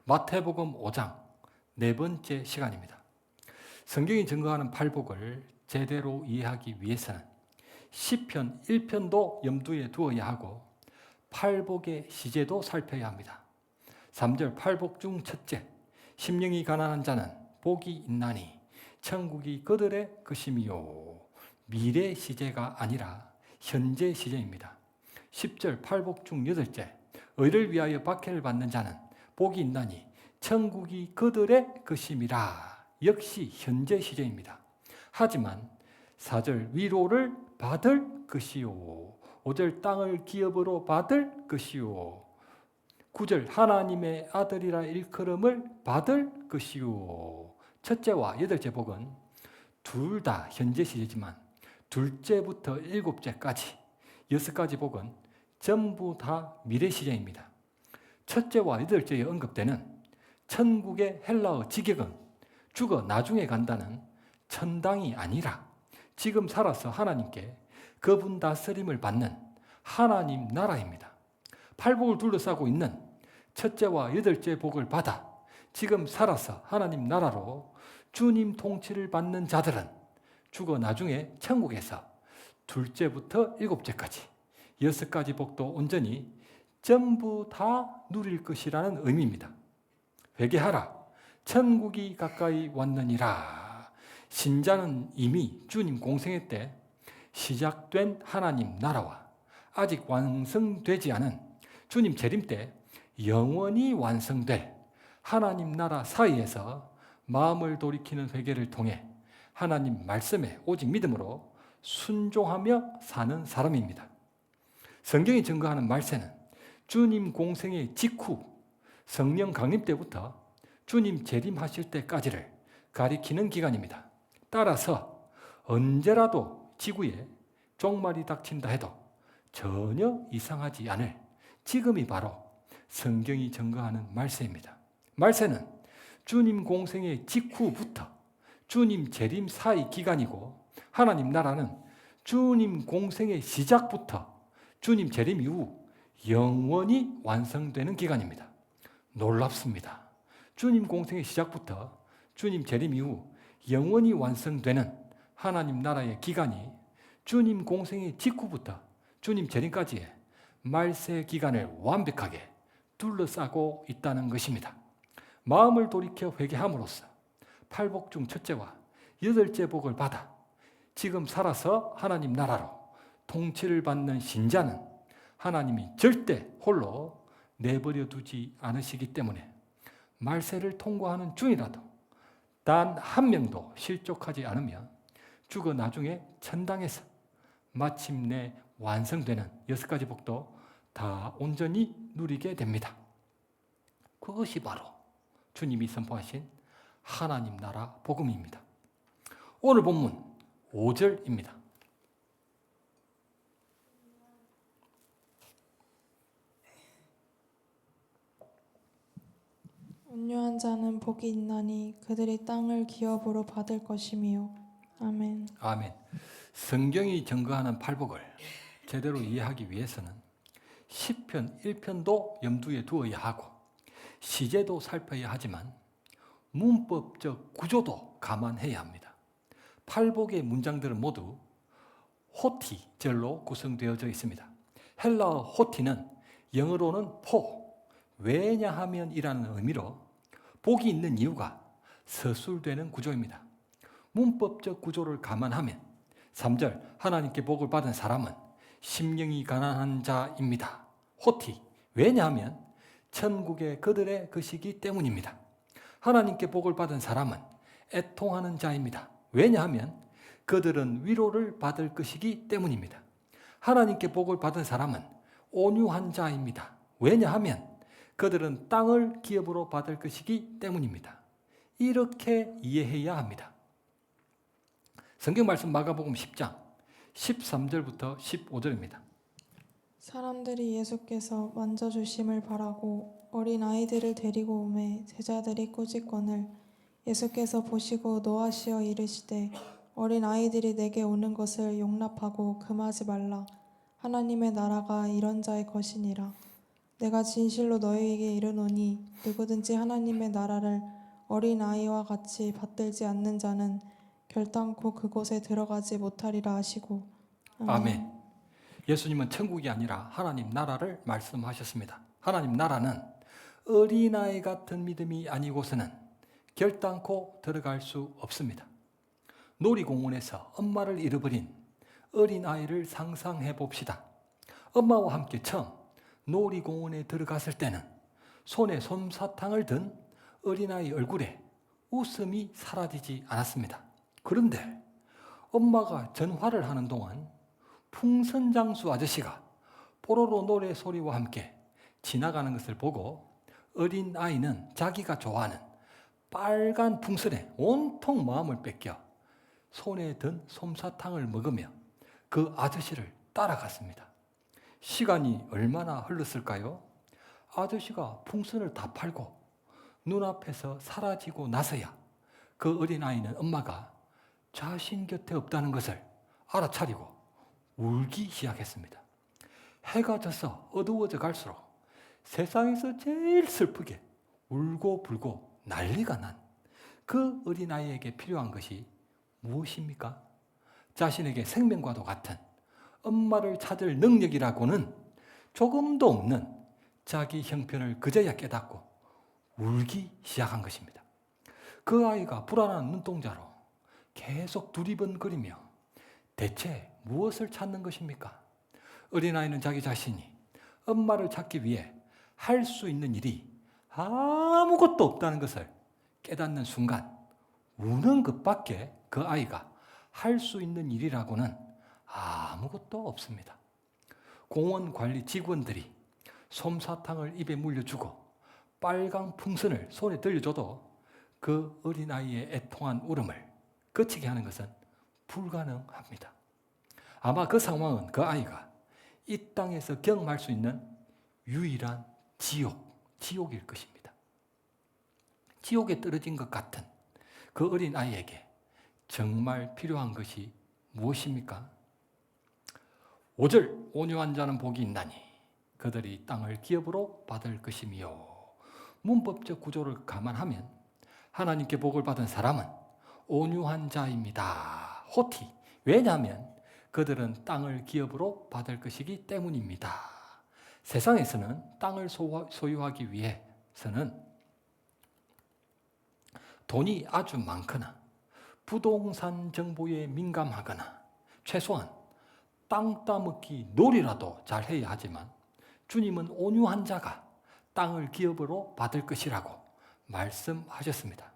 마태복음 5장 네 번째 시간입니다. 성경이 증거하는 팔복을 제대로 이해하기 위해서는 시편 1편도 염두에 두어야 하고 팔복의 시제도 살펴야 합니다. 3절 팔복 중 첫째, 심령이 가난한 자는 복이 있나니 천국이 그들의 것임이요. 미래 시제가 아니라 현재 시제입니다. 10절 팔복 중 여덟째, 의를 위하여 박해를 받는 자는 복이 있나니 천국이 그들의 것임이라. 역시 현재 시제입니다. 하지만 4절 위로를 받을 것이요. 5절 땅을 기업으로 받을 것이요. 9절 하나님의 아들이라 일컬음을 받을 것이요. 첫째와 여덟째 복은 둘 다 현재 시제지만 둘째부터 일곱째까지 6가지 복은 전부 다 미래 시제입니다. 첫째와 여덟째에 언급되는 천국의 헬라어 직역은 죽어 나중에 간다는 천당이 아니라 지금 살아서 하나님께 그분 다스림을 받는 하나님 나라입니다. 팔복을 둘러싸고 있는 첫째와 여덟째 복을 받아 지금 살아서 하나님 나라로 주님 통치를 받는 자들은 죽어 나중에 천국에서 둘째부터 일곱째까지 6가지 복도 온전히 전부 다 누릴 것이라는 의미입니다. 회개하라, 천국이 가까이 왔느니라. 신자는 이미 주님 공생애 때 시작된 하나님 나라와 아직 완성되지 않은 주님 재림 때 영원히 완성될 하나님 나라 사이에서 마음을 돌이키는 회개를 통해 하나님 말씀에 오직 믿음으로 순종하며 사는 사람입니다. 성경이 증거하는 말세는 주님 공생의 직후 성령 강림 때부터 주님 재림하실 때까지를 가리키는 기간입니다. 따라서 언제라도 지구에 종말이 닥친다 해도 전혀 이상하지 않을 지금이 바로 성경이 증거하는 말세입니다. 말세는 주님 공생의 직후부터 주님 재림 사이 기간이고 하나님 나라는 주님 공생의 시작부터 주님 재림 이후 영원히 완성되는 기간입니다. 놀랍습니다. 주님 공생의 시작부터 주님 재림 이후 영원히 완성되는 하나님 나라의 기간이 주님 공생의 직후부터 주님 재림까지의 말세 기간을 완벽하게 둘러싸고 있다는 것입니다. 마음을 돌이켜 회개함으로써 팔복 중 첫째와 여덟째 복을 받아 지금 살아서 하나님 나라로 통치를 받는 신자는 하나님이 절대 홀로 내버려 두지 않으시기 때문에 말세를 통과하는 중이라도 단 한 명도 실족하지 않으면 죽어 나중에 천당에서 마침내 완성되는 6가지 복도 다 온전히 누리게 됩니다. 그것이 바로 주님이 선포하신 하나님 나라 복음입니다. 오늘 본문 5절입니다. 온유한 자는 복이 있나니 그들이 땅을 기업으로 받을 것이미요. 아멘. 아멘. 성경이 증거하는 팔복을 제대로 이해하기 위해서는 시편 1편도 염두에 두어야 하고 시제도 살펴야 하지만 문법적 구조도 감안해야 합니다. 팔복의 문장들은 모두 호티절로 구성되어져 있습니다. 헬라어 호티는 영어로는 왜냐하면 이라는 의미로 복이 있는 이유가 서술되는 구조입니다. 문법적 구조를 감안하면 3절 하나님께 복을 받은 사람은 심령이 가난한 자입니다. 호티 왜냐하면 천국에 그들의 것이기 때문입니다. 하나님께 복을 받은 사람은 애통하는 자입니다. 왜냐하면 그들은 위로를 받을 것이기 때문입니다. 하나님께 복을 받은 사람은 온유한 자입니다. 왜냐하면 그들은 땅을 기업으로 받을 것이기 때문입니다. 이렇게 이해해야 합니다. 성경 말씀 마가복음 10장 13절부터 15절입니다. 사람들이 예수께서 만져주심을 바라고 어린 아이들을 데리고 오매 제자들이 꾸짖거늘 예수께서 보시고 노하시어 이르시되 어린 아이들이 내게 오는 것을 용납하고 금하지 말라. 하나님의 나라가 이런 자의 것이니라. 내가 진실로 너희에게 이르노니 누구든지 하나님의 나라를 어린아이와 같이 받들지 않는 자는 결단코 그곳에 들어가지 못하리라 하시고. 아멘. 예수님은 천국이 아니라 하나님 나라를 말씀하셨습니다. 하나님 나라는 어린아이 같은 믿음이 아니고서는 결단코 들어갈 수 없습니다. 놀이공원에서 엄마를 잃어버린 어린아이를 상상해 봅시다. 엄마와 함께 처음 놀이공원에 들어갔을 때는 손에 솜사탕을 든 어린아이 얼굴에 웃음이 사라지지 않았습니다. 그런데 엄마가 전화를 하는 동안 풍선장수 아저씨가 뽀로로 노래 소리와 함께 지나가는 것을 보고 어린아이는 자기가 좋아하는 빨간 풍선에 온통 마음을 뺏겨 손에 든 솜사탕을 먹으며 그 아저씨를 따라갔습니다. 시간이 얼마나 흘렀을까요? 아저씨가 풍선을 다 팔고 눈앞에서 사라지고 나서야 그 어린아이는 엄마가 자신 곁에 없다는 것을 알아차리고 울기 시작했습니다. 해가 져서 어두워져 갈수록 세상에서 제일 슬프게 울고 불고 난리가 난 그 어린아이에게 필요한 것이 무엇입니까? 자신에게 생명과도 같은 엄마를 찾을 능력이라고는 조금도 없는 자기 형편을 그제야 깨닫고 울기 시작한 것입니다. 그 아이가 불안한 눈동자로 계속 두리번거리며 대체 무엇을 찾는 것입니까? 어린아이는 자기 자신이 엄마를 찾기 위해 할 수 있는 일이 아무것도 없다는 것을 깨닫는 순간 우는 것밖에 그 아이가 할 수 있는 일이라고는 아무것도 없습니다. 공원 관리 직원들이 솜사탕을 입에 물려주고 빨강 풍선을 손에 들려줘도 그 어린아이의 애통한 울음을 그치게 하는 것은 불가능합니다. 아마 그 상황은 그 아이가 이 땅에서 경험할 수 있는 유일한 지옥일 것입니다. 지옥에 떨어진 것 같은 그 어린아이에게 정말 필요한 것이 무엇입니까? 5절 온유한 자는 복이 있나니 그들이 땅을 기업으로 받을 것이며. 문법적 구조를 감안하면 하나님께 복을 받은 사람은 온유한 자입니다. 호티. 왜냐하면 그들은 땅을 기업으로 받을 것이기 때문입니다. 세상에서는 땅을 소유하기 위해서는 돈이 아주 많거나 부동산 정보에 민감하거나 최소한 땅 따먹기 놀이라도 잘 해야 하지만 주님은 온유한 자가 땅을 기업으로 받을 것이라고 말씀하셨습니다.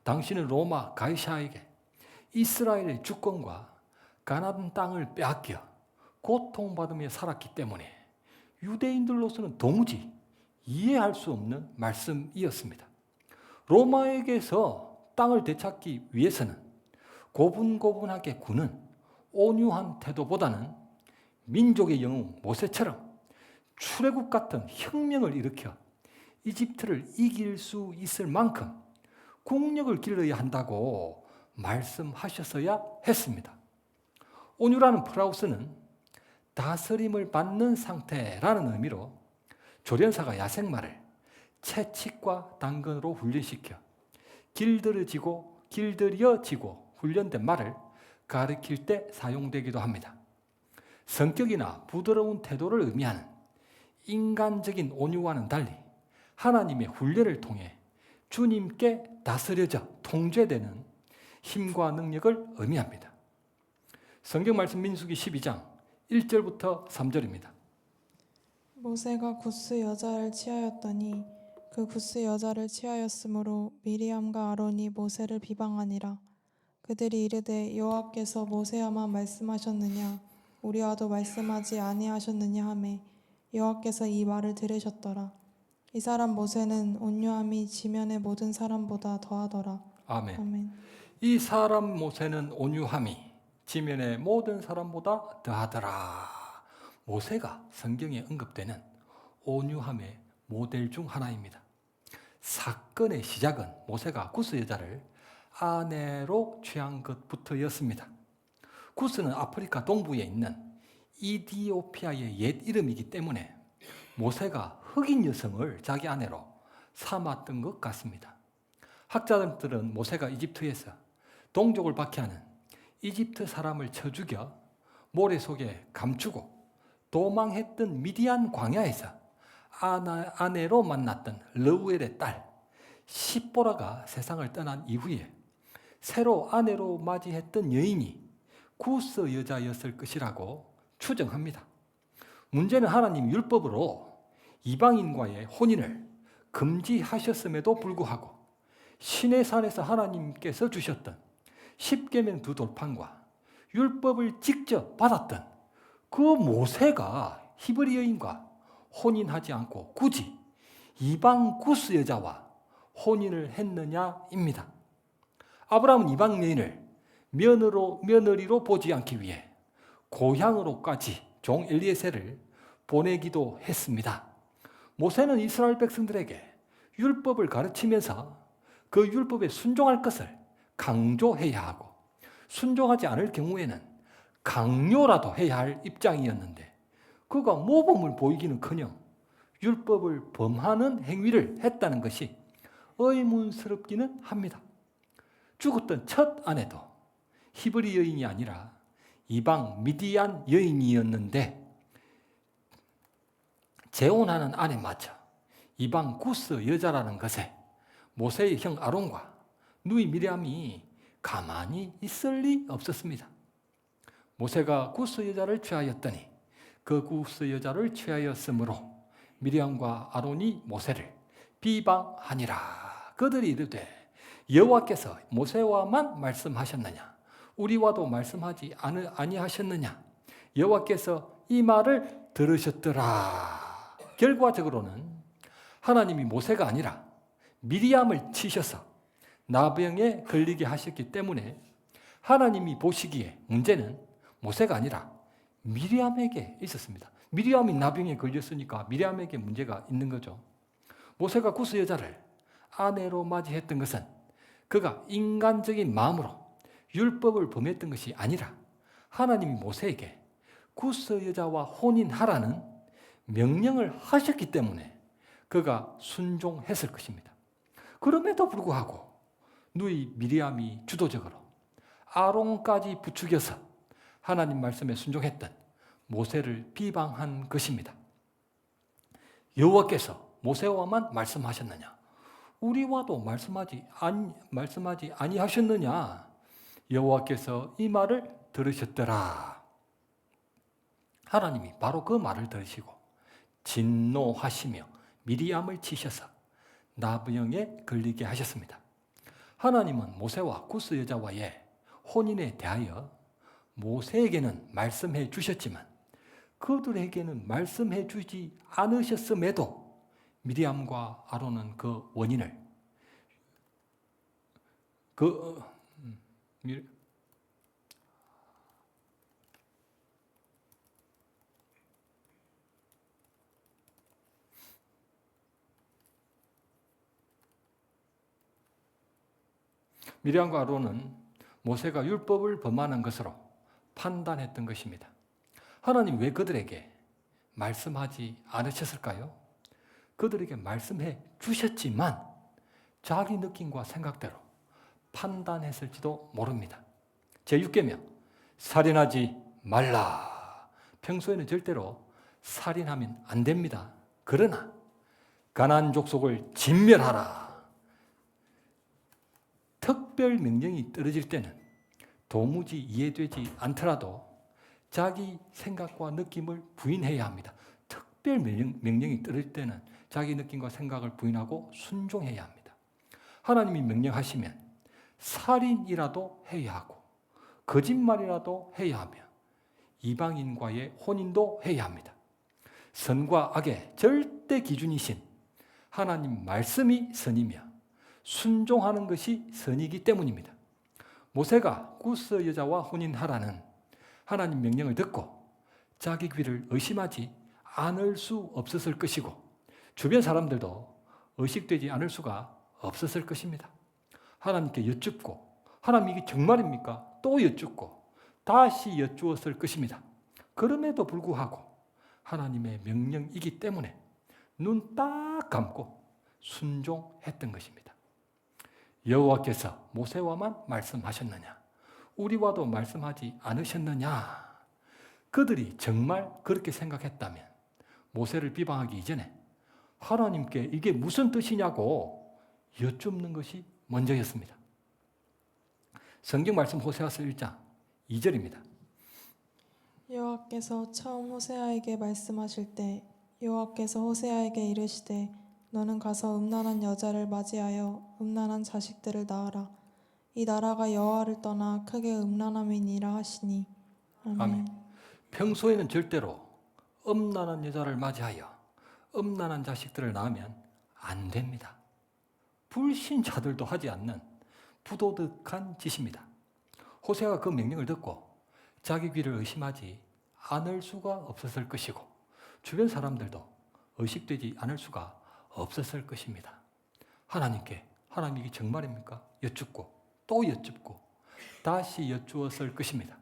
당신은 로마 가이사에게 이스라엘의 주권과 가나안 땅을 빼앗겨 고통받으며 살았기 때문에 유대인들로서는 도무지 이해할 수 없는 말씀이었습니다. 로마에게서 땅을 되찾기 위해서는 고분고분하게 구는 온유한 태도보다는 민족의 영웅 모세처럼 출애굽 같은 혁명을 일으켜 이집트를 이길 수 있을 만큼 국력을 길러야 한다고 말씀하셨어야 했습니다. 온유라는 프라우스는 다스림을 받는 상태라는 의미로 조련사가 야생마를 채찍과 당근으로 훈련시켜 길들여지고 훈련된 말을 가리킬 때 사용되기도 합니다. 성격이나 부드러운 태도를 의미하는 인간적인 온유와는 달리 하나님의 훈련을 통해 주님께 다스려져 통제되는 힘과 능력을 의미합니다. 성경 말씀 민수기 12장 1절부터 3절입니다. 모세가 구스 여자를 취하였더니 그 구스 여자를 취하였으므로 미리암과 아론이 모세를 비방하니라. 그들이 이르되 여호와께서 모세와만 말씀하셨느냐 우리와도 말씀하지 아니하셨느냐 하매 여호와께서 이 말을 들으셨더라. 이 사람 모세는 온유함이 지면의 모든 사람보다 더하더라. 아멘. 아멘. 이 사람 모세는 온유함이 지면의 모든 사람보다 더하더라. 모세가 성경에 언급되는 온유함의 모델 중 하나입니다. 사건의 시작은 모세가 구스 여자를 아내로 취한 것부터였습니다. 구스는 아프리카 동부에 있는 이디오피아의 옛 이름이기 때문에 모세가 흑인 여성을 자기 아내로 삼았던 것 같습니다. 학자들은 모세가 이집트에서 동족을 박해하는 이집트 사람을 쳐 죽여 모래 속에 감추고 도망했던 미디안 광야에서 아내로 만났던 르우엘의 딸 십보라가 세상을 떠난 이후에 새로 아내로 맞이했던 여인이 구스 여자였을 것이라고 추정합니다. 문제는 하나님 율법으로 이방인과의 혼인을 금지하셨음에도 불구하고 시내산에서 하나님께서 주셨던 십계명 두 돌판과 율법을 직접 받았던 그 모세가 히브리 여인과 혼인하지 않고 굳이 이방 구스 여자와 혼인을 했느냐입니다. 아브라함은 이방 여인을 며느리로 보지 않기 위해 고향으로까지 종 엘리에셀을 보내기도 했습니다. 모세는 이스라엘 백성들에게 율법을 가르치면서 그 율법에 순종할 것을 강조해야 하고 순종하지 않을 경우에는 강요라도 해야 할 입장이었는데 그가 모범을 보이기는커녕 율법을 범하는 행위를 했다는 것이 의문스럽기는 합니다. 죽었던 첫 아내도 히브리 여인이 아니라 이방 미디안 여인이었는데 재혼하는 아내마저 이방 구스 여자라는 것에 모세의 형 아론과 누이 미리암이 가만히 있을 리 없었습니다. 모세가 구스 여자를 취하였더니 그 구스 여자를 취하였으므로 미리암과 아론이 모세를 비방하니라. 그들이 이르되 여호와께서 모세와만 말씀하셨느냐 우리와도 말씀하지 아니하셨느냐 여호와께서 이 말을 들으셨더라. 결과적으로는 하나님이 모세가 아니라 미리암을 치셔서 나병에 걸리게 하셨기 때문에 하나님이 보시기에 문제는 모세가 아니라 미리암에게 있었습니다. 미리암이 나병에 걸렸으니까 미리암에게 문제가 있는 거죠. 모세가 구스 여자를 아내로 맞이했던 것은 그가 인간적인 마음으로 율법을 범했던 것이 아니라 하나님이 모세에게 구스 여자와 혼인하라는 명령을 하셨기 때문에 그가 순종했을 것입니다. 그럼에도 불구하고 누이 미리암이 주도적으로 아론까지 부추겨서 하나님 말씀에 순종했던 모세를 비방한 것입니다. 여호와께서 모세와만 말씀하셨느냐 우리와도 말씀하지 아니하셨느냐 여호와께서 이 말을 들으셨더라. 하나님이 바로 그 말을 들으시고 진노하시며 미리암을 치셔서 나병에 걸리게 하셨습니다. 하나님은 모세와 구스 여자와의 혼인에 대하여 모세에게는 말씀해 주셨지만 그들에게는 말씀해 주지 않으셨음에도 미리암과 아론은 그 원인을 미리암과 아론은 모세가 율법을 범하는 것으로 판단했던 것입니다. 하나님 왜 그들에게 말씀하지 않으셨을까요? 그들에게 말씀해 주셨지만 자기 느낌과 생각대로 판단했을지도 모릅니다. 제6계명 살인하지 말라. 평소에는 절대로 살인하면 안 됩니다. 그러나 가나안 족속을 진멸하라. 특별 명령이 떨어질 때는 도무지 이해되지 않더라도 자기 생각과 느낌을 부인해야 합니다. 특별 명령이 떨어질 때는 자기 느낌과 생각을 부인하고 순종해야 합니다. 하나님이 명령하시면 살인이라도 해야 하고 거짓말이라도 해야 하며 이방인과의 혼인도 해야 합니다. 선과 악의 절대 기준이신 하나님 말씀이 선이며 순종하는 것이 선이기 때문입니다. 모세가 구스 여자와 혼인하라는 하나님 명령을 듣고 자기 귀를 의심하지 않을 수 없었을 것이고 주변 사람들도 의식되지 않을 수가 없었을 것입니다. 하나님께 여쭙고 하나님 이게 정말입니까? 또 여쭙고 다시 여쭈었을 것입니다. 그럼에도 불구하고 하나님의 명령이기 때문에 눈 딱 감고 순종했던 것입니다. 여호와께서 모세와만 말씀하셨느냐? 우리와도 말씀하지 않으셨느냐? 그들이 정말 그렇게 생각했다면 모세를 비방하기 이전에 하나님께 이게 무슨 뜻이냐고 여쭙는 것이 먼저였습니다. 성경 말씀 호세아서 1장 2절입니다. 여호와께서 처음 호세아에게 말씀하실 때 여호와께서 호세아에게 이르시되 너는 가서 음란한 여자를 맞이하여 음란한 자식들을 낳아라. 이 나라가 여호와를 떠나 크게 음란함이니라 하시니. 아멘. 아멘. 평소에는 절대로 음란한 여자를 맞이하여 음란한 자식들을 낳으면 안 됩니다. 불신자들도 하지 않는 부도덕한 짓입니다. 호세아가 그 명령을 듣고 자기 귀를 의심하지 않을 수가 없었을 것이고 주변 사람들도 의식되지 않을 수가 없었을 것입니다. 하나님께 하나님 이게 정말입니까? 여쭙고 또 여쭙고 다시 여쭈었을 것입니다.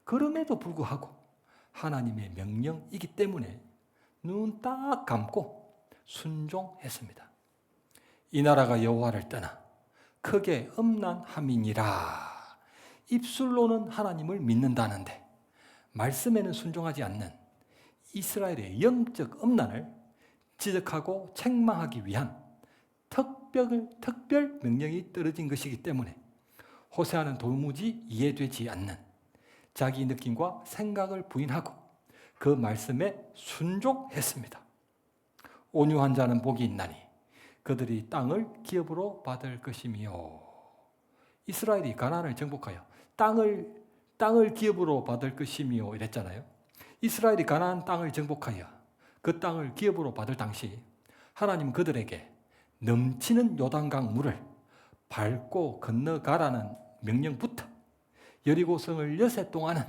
그럼에도 불구하고 하나님의 명령이기 때문에 눈 딱 감고 순종했습니다. 이 나라가 여호와를 떠나 크게 음란함이니라. 입술로는 하나님을 믿는다는데 말씀에는 순종하지 않는 이스라엘의 영적 음란을 지적하고 책망하기 위한 특별 명령이 떨어진 것이기 때문에 호세아는 도무지 이해되지 않는 자기 느낌과 생각을 부인하고 그 말씀에 순종했습니다. 온유한 자는 복이 있나니 그들이 땅을 기업으로 받을 것이며. 이스라엘이 가나안을 정복하여 땅을 기업으로 받을 것이며 이랬잖아요. 이스라엘이 가나안 땅을 정복하여 그 땅을 기업으로 받을 당시 하나님 그들에게 넘치는 요단강 물을 밟고 건너가라는 명령부터 여리고성을 여세 동안은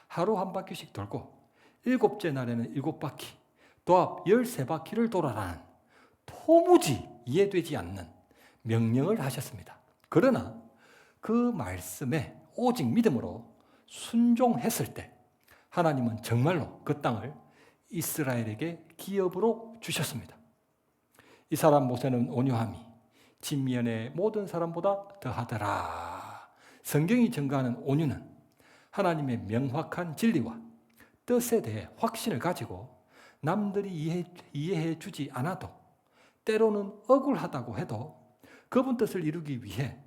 하루 한 바퀴씩 돌고 7째 날에는 7바퀴, 도합 13바퀴를 돌아라는 도무지 이해되지 않는 명령을 하셨습니다. 그러나 그 말씀에 오직 믿음으로 순종했을 때 하나님은 정말로 그 땅을 이스라엘에게 기업으로 주셨습니다. 이 사람 모세는 온유함이 진면의 모든 사람보다 더하더라. 성경이 증거하는 온유는 하나님의 명확한 진리와 뜻에 대해 확신을 가지고 남들이 이해해 주지 않아도 때로는 억울하다고 해도 그분 뜻을 이루기 위해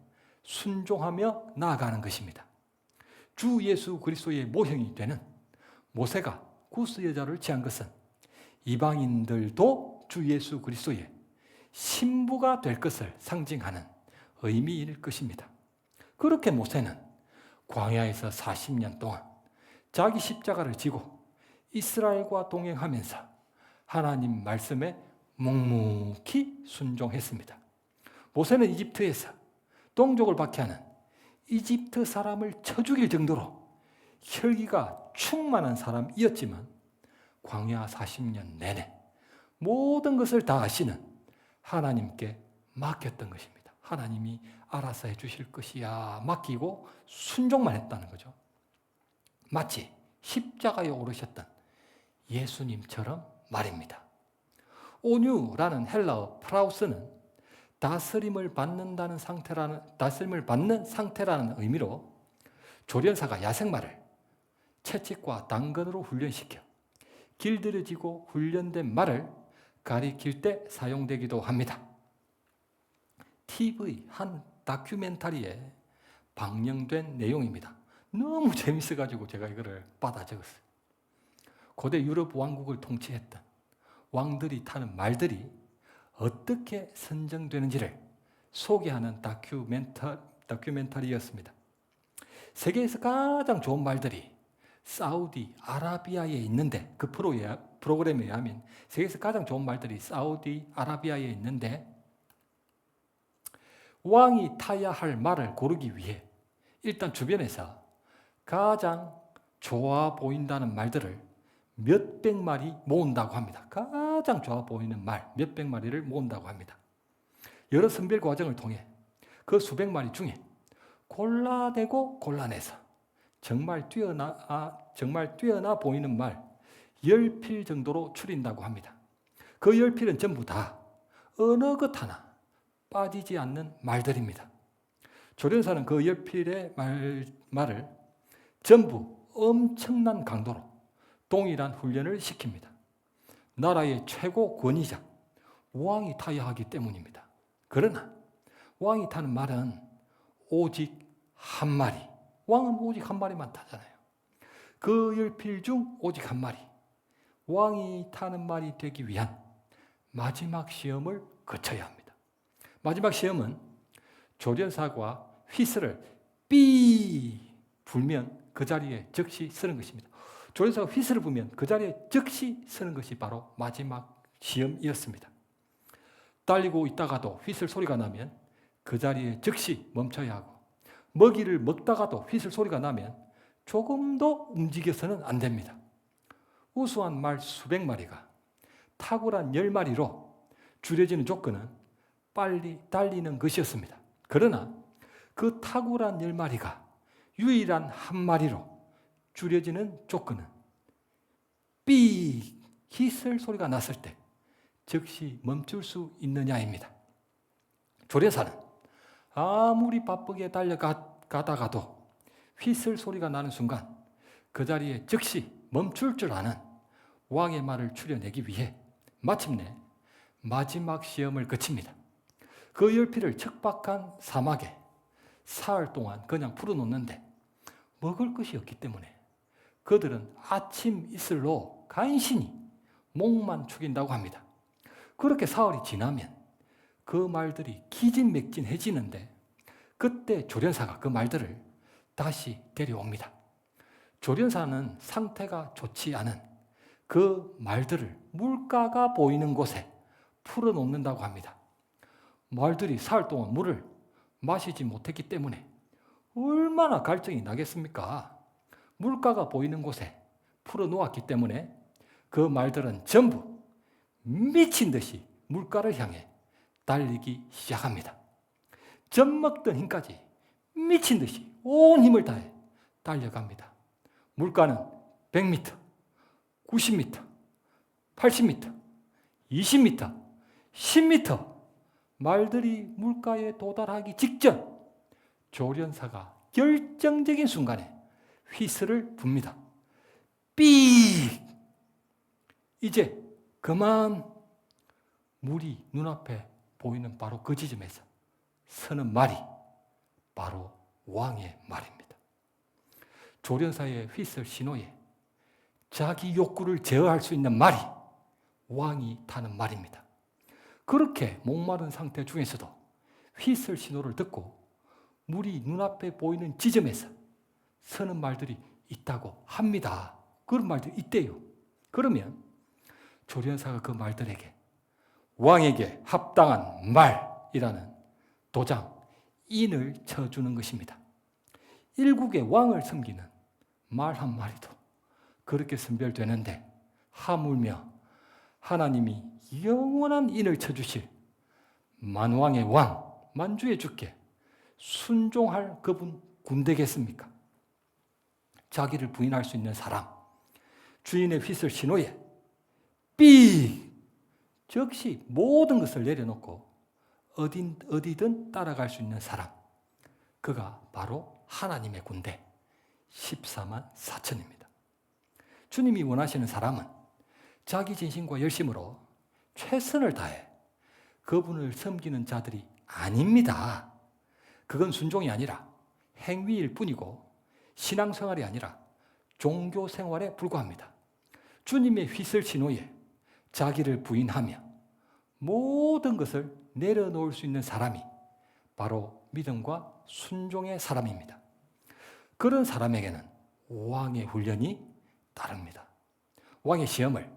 순종하며 나아가는 것입니다. 주 예수 그리스도의 모형이 되는 모세가 구스 여자를 취한 것은 이방인들도 주 예수 그리스도의 신부가 될 것을 상징하는 의미일 것입니다. 그렇게 모세는 광야에서 40년 동안 자기 십자가를 지고 이스라엘과 동행하면서 하나님 말씀에 묵묵히 순종했습니다. 모세는 이집트에서 동족을 박해하는 이집트 사람을 쳐 죽일 정도로 혈기가 충만한 사람이었지만 광야 40년 내내 모든 것을 다 아시는 하나님께 맡겼던 것입니다. 하나님이 알아서 해주실 것이야 맡기고 순종만 했다는 거죠. 마치 십자가에 오르셨던 예수님처럼 말입니다. 온유라는 헬라어 프라우스는 다스림을 받는 상태라는 의미로 조련사가 야생마를 채찍과 당근으로 훈련시켜 길들여지고 훈련된 말을 가리킬 때 사용되기도 합니다. TV 한 다큐멘터리에 방영된 내용입니다. 너무 재밌어가지고 제가 이거를 받아 적었어요. 고대 유럽 왕국을 통치했던 왕들이 타는 말들이 어떻게 선정되는지를 소개하는 다큐멘터리였습니다. 세계에서 가장 좋은 말들이 사우디 아라비아에 있는데 그 프로그램에 의하면 세계에서 가장 좋은 말들이 사우디 아라비아에 있는데 왕이 타야 할 말을 고르기 위해 일단 주변에서 가장 좋아 보인다는 말들을 몇백 마리 모은다고 합니다. 가장 좋아 보이는 말 몇백 마리를 모은다고 합니다. 여러 선별 과정을 통해 그 수백 마리 중에 골라내고 골라내서 정말 뛰어나 보이는 말 10필 정도로 추린다고 합니다. 그 열필은 전부 다 어느 것 하나 빠지지 않는 말들입니다. 조련사는 그 열필의 말을 전부 엄청난 강도로 동일한 훈련을 시킵니다. 나라의 최고 권위자 왕이 타야 하기 때문입니다. 그러나 왕이 타는 말은 오직 한 마리. 왕은 오직 한 마리만 타잖아요. 그 열필 중 오직 한 마리. 왕이 타는 말이 되기 위한 마지막 시험을 거쳐야 합니다. 마지막 시험은 조련사가 휘슬을 삐 불면 그 자리에 즉시 서는 것입니다. 조련사가 휘슬을 불면 그 자리에 즉시 서는 것이 바로 마지막 시험이었습니다. 달리고 있다가도 휘슬 소리가 나면 그 자리에 즉시 멈춰야 하고, 먹이를 먹다가도 휘슬 소리가 나면 조금도 움직여서는 안 됩니다. 우수한 말 수백 마리가 탁월한 10마리로 줄여지는 조건은 빨리 달리는 것이었습니다. 그러나 그 탁월한 10마리가 유일한 한 마리로 줄여지는 조건은 삐 휘슬 소리가 났을 때 즉시 멈출 수 있느냐입니다. 조련사는 아무리 바쁘게 달려가다가도 휘슬 소리가 나는 순간 그 자리에 즉시 멈출 줄 아는 왕의 말을 추려내기 위해 마침내 마지막 시험을 거칩니다. 그 열필을 척박한 사막에 사흘 동안 그냥 풀어놓는데 먹을 것이 없기 때문에 그들은 아침 이슬로 간신히 목만 축인다고 합니다. 그렇게 사흘이 지나면 그 말들이 기진맥진해지는데 그때 조련사가 그 말들을 다시 데려옵니다. 조련사는 상태가 좋지 않은 그 말들을 물가가 보이는 곳에 풀어놓는다고 합니다. 말들이 사흘 동안 물을 마시지 못했기 때문에 얼마나 갈증이 나겠습니까? 물가가 보이는 곳에 풀어놓았기 때문에 그 말들은 전부 미친 듯이 물가를 향해 달리기 시작합니다. 젖먹던 힘까지 미친 듯이 온 힘을 다해 달려갑니다. 물가는 100m, 90m, 80m, 20m, 10m 말들이 물가에 도달하기 직전 조련사가 결정적인 순간에 휘슬을 붑니다. 삐! 이제 그만 물이 눈앞에 보이는 바로 그 지점에서 서는 말이 바로 왕의 말입니다. 조련사의 휘슬 신호에 자기 욕구를 제어할 수 있는 말이 왕이 타는 말입니다. 그렇게 목마른 상태 중에서도 휘슬 신호를 듣고 물이 눈앞에 보이는 지점에서 서는 말들이 있다고 합니다. 그런 말들이 있대요. 그러면 조련사가 그 말들에게 왕에게 합당한 말이라는 도장, 인을 쳐주는 것입니다. 일국의 왕을 섬기는 말 한 마리도 그렇게 선별되는데 하물며 하나님이 영원한 인을 쳐주실 만왕의 왕, 만주의 주께 순종할 그분 군대겠습니까? 자기를 부인할 수 있는 사람, 주인의 휘슬 신호에 삐! 즉시 모든 것을 내려놓고 어디든 따라갈 수 있는 사람, 그가 바로 하나님의 군대 14만 4천입니다. 주님이 원하시는 사람은 자기 진심과 열심으로 최선을 다해 그분을 섬기는 자들이 아닙니다. 그건 순종이 아니라 행위일 뿐이고 신앙생활이 아니라 종교생활에 불과합니다. 주님의 휘슬 신호에 자기를 부인하며 모든 것을 내려놓을 수 있는 사람이 바로 믿음과 순종의 사람입니다. 그런 사람에게는 왕의 훈련이 따릅니다. 왕의 시험을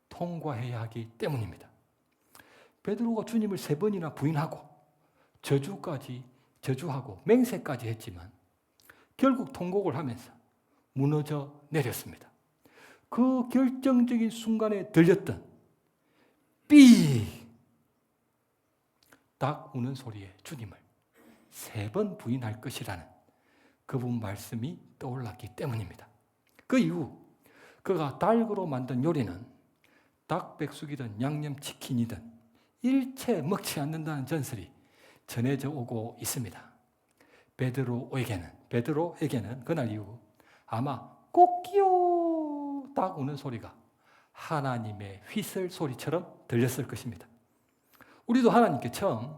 통과해야 하기 때문입니다. 베드로가 주님을 3번이나 부인하고 저주하고 맹세까지 했지만 결국 통곡을 하면서 무너져 내렸습니다. 그 결정적인 순간에 들렸던 삐! 닭 우는 소리에 주님을 3번 부인할 것이라는 그분 말씀이 떠올랐기 때문입니다. 그 이후 그가 닭으로 만든 요리는 닭백숙이든 양념치킨이든 일체 먹지 않는다는 전설이 전해져 오고 있습니다. 베드로에게는 그날 이후 아마 꼬끼요 딱 우는 소리가 하나님의 휘슬 소리처럼 들렸을 것입니다. 우리도 하나님께 처음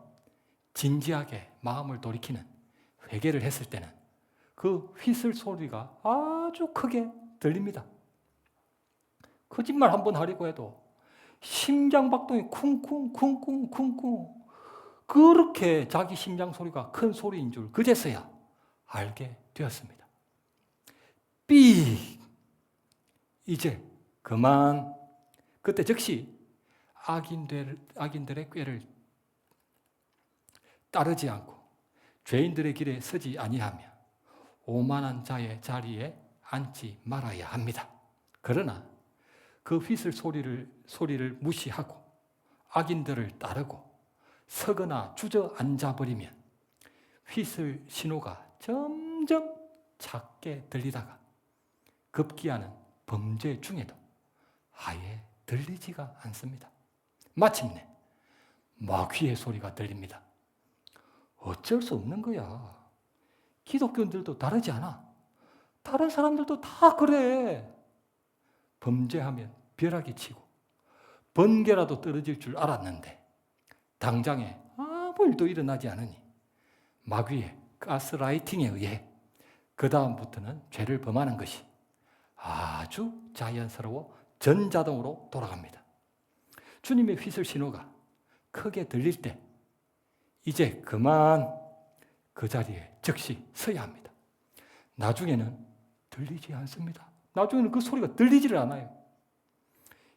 진지하게 마음을 돌이키는 회개를 했을 때는 그 휘슬 소리가 아주 크게 들립니다. 거짓말 한번 하려고 해도 심장박동이 쿵쿵쿵쿵쿵쿵 그렇게 자기 심장 소리가 큰 소리인 줄 그제서야 알게 되었습니다. 삑! 이제 그만. 그때 즉시 악인들의 꾀를 따르지 않고 죄인들의 길에 서지 아니하며 오만한 자의 자리에 앉지 말아야 합니다. 그러나 그 휘슬 소리를 무시하고 악인들을 따르고 서거나 주저앉아버리면 휘슬 신호가 점점 작게 들리다가 급기야는 범죄 중에도 아예 들리지가 않습니다. 마침내 마귀의 소리가 들립니다. 어쩔 수 없는 거야. 기독교인들도 다르지 않아. 다른 사람들도 다 그래. 범죄하면 벼락이 치고 번개라도 떨어질 줄 알았는데 당장에 아무 일도 일어나지 않으니 마귀의 가스라이팅에 의해 그 다음부터는 죄를 범하는 것이 아주 자연스러워 전자동으로 돌아갑니다. 주님의 휘슬 신호가 크게 들릴 때 이제 그만 그 자리에 즉시 서야 합니다. 나중에는 들리지 않습니다. 나중에는 그 소리가 들리지를 않아요.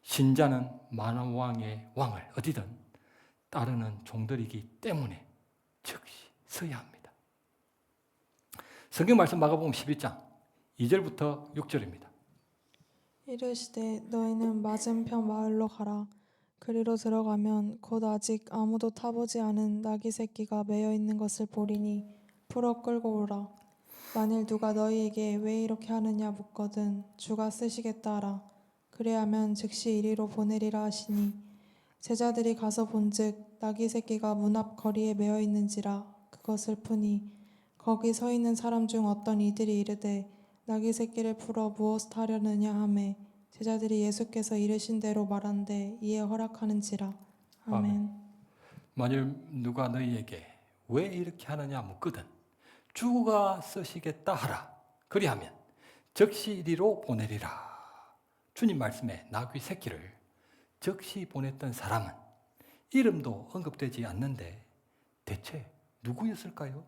신자는 만왕의 왕을 어디든 따르는 종들이기 때문에 즉시 서야 합니다. 성경 말씀 마가복음 12장 2절부터 6절입니다. 이르시되 너희는 맞은편 마을로 가라. 그리로 들어가면 곧 아직 아무도 타보지 않은 나귀 새끼가 매여 있는 것을 보리니 풀어 끌고 오라. 만일 누가 너희에게 왜 이렇게 하느냐 묻거든 주가 쓰시겠다 하라. 그래야면 즉시 이리로 보내리라 하시니 제자들이 가서 본즉 나귀 새끼가 문 앞 거리에 매여 있는지라. 그것을 푸니 거기 서 있는 사람 중 어떤 이들이 이르되 나귀 새끼를 풀어 무엇 하려느냐 하매 제자들이 예수께서 이르신 대로 말한대 이에 허락하는지라. 아멘. 만일 누가 너희에게 왜 이렇게 하느냐 묻거든 주가 쓰시겠다 하라. 그리하면 즉시 이리로 보내리라. 주님 말씀에 나귀 새끼를 즉시 보냈던 사람은 이름도 언급되지 않는데 대체 누구였을까요?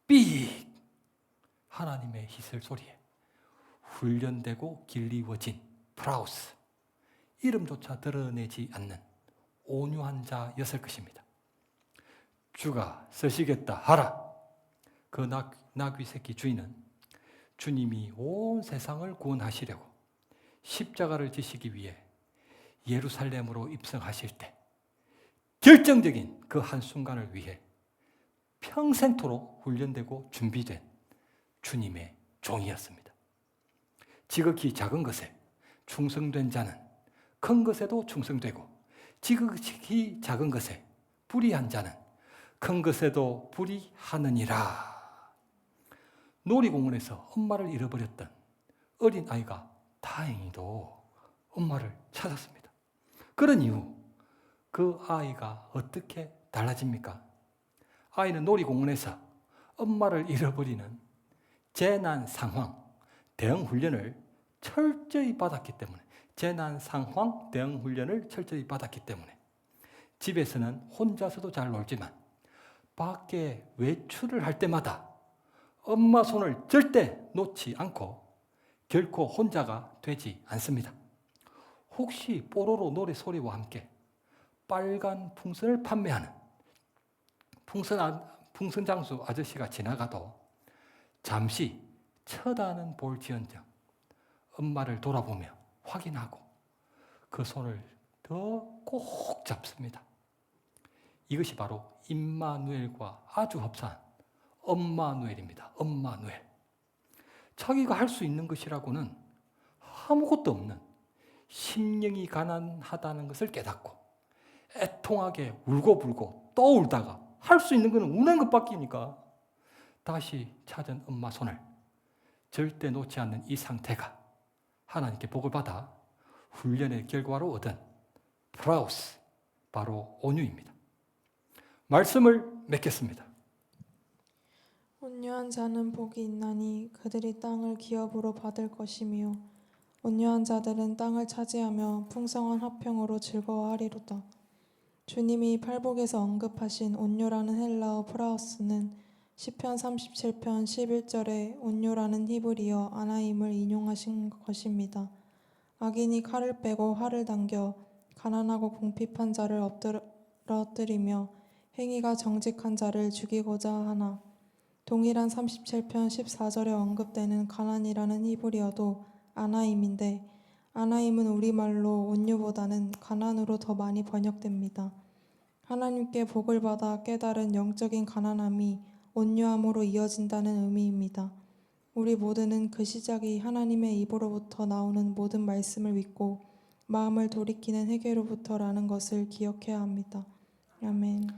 삑! 하나님의 휘슬 소리에 훈련되고 길리워진 프라우스, 이름조차 드러내지 않는 온유한 자였을 것입니다. 주가 쓰시겠다 하라. 그 나귀 새끼 주인은 주님이 온 세상을 구원하시려고 십자가를 지시기 위해 예루살렘으로 입성하실 때 결정적인 그 한순간을 위해 평생토록 훈련되고 준비된 주님의 종이었습니다. 지극히 작은 것에 충성된 자는 큰 것에도 충성되고 지극히 작은 것에 불의한 자는 큰 것에도 불의하느니라. 놀이공원에서 엄마를 잃어버렸던 어린 아이가 다행히도 엄마를 찾았습니다. 그런 이후 그 아이가 어떻게 달라집니까? 아이는 놀이공원에서 엄마를 잃어버리는 재난 상황 대응 훈련을 철저히 받았기 때문에 집에서는 혼자서도 잘 놀지만 밖에 외출을 할 때마다 엄마 손을 절대 놓지 않고 결코 혼자가 되지 않습니다. 혹시 뽀로로 노래소리와 함께 빨간 풍선을 판매하는 풍선 장수 아저씨가 지나가도 잠시 쳐다는 볼지언정 엄마를 돌아보며 확인하고 그 손을 더 꼭 잡습니다. 이것이 바로 임마누엘과 아주 흡사한 엄마누엘입니다. 엄마누엘. 자기가 할 수 있는 것이라고는 아무것도 없는 심령이 가난하다는 것을 깨닫고 애통하게 울고불고 또 울다가 할 수 있는 것은 우는 것밖이니까 다시 찾은 엄마 손을 절대 놓지 않는 이 상태가 하나님께 복을 받아 훈련의 결과로 얻은 프라우스, 바로 온유입니다. 말씀을 맺겠습니다. 온유한 자는 복이 있나니 그들이 땅을 기업으로 받을 것이며 온유한 자들은 땅을 차지하며 풍성한 화평으로 즐거워하리로다. 주님이 팔복에서 언급하신 온유라는 헬라어 프라우스는 시편 37편 11절에 온유라는 히브리어 아나임을 인용하신 것입니다. 악인이 칼을 빼고 활을 당겨 가난하고 궁핍한 자를 엎드러뜨리며 행위가 정직한 자를 죽이고자 하나, 동일한 37편 14절에 언급되는 가난이라는 히브리어도 아나임인데 아나임은 우리말로 온유보다는 가난으로 더 많이 번역됩니다. 하나님께 복을 받아 깨달은 영적인 가난함이 온유함으로 이어진다는 의미입니다. 우리 모두는 그 시작이 하나님의 입으로부터 나오는 모든 말씀을 믿고 마음을 돌이키는 회개로부터라는 것을 기억해야 합니다. 아멘.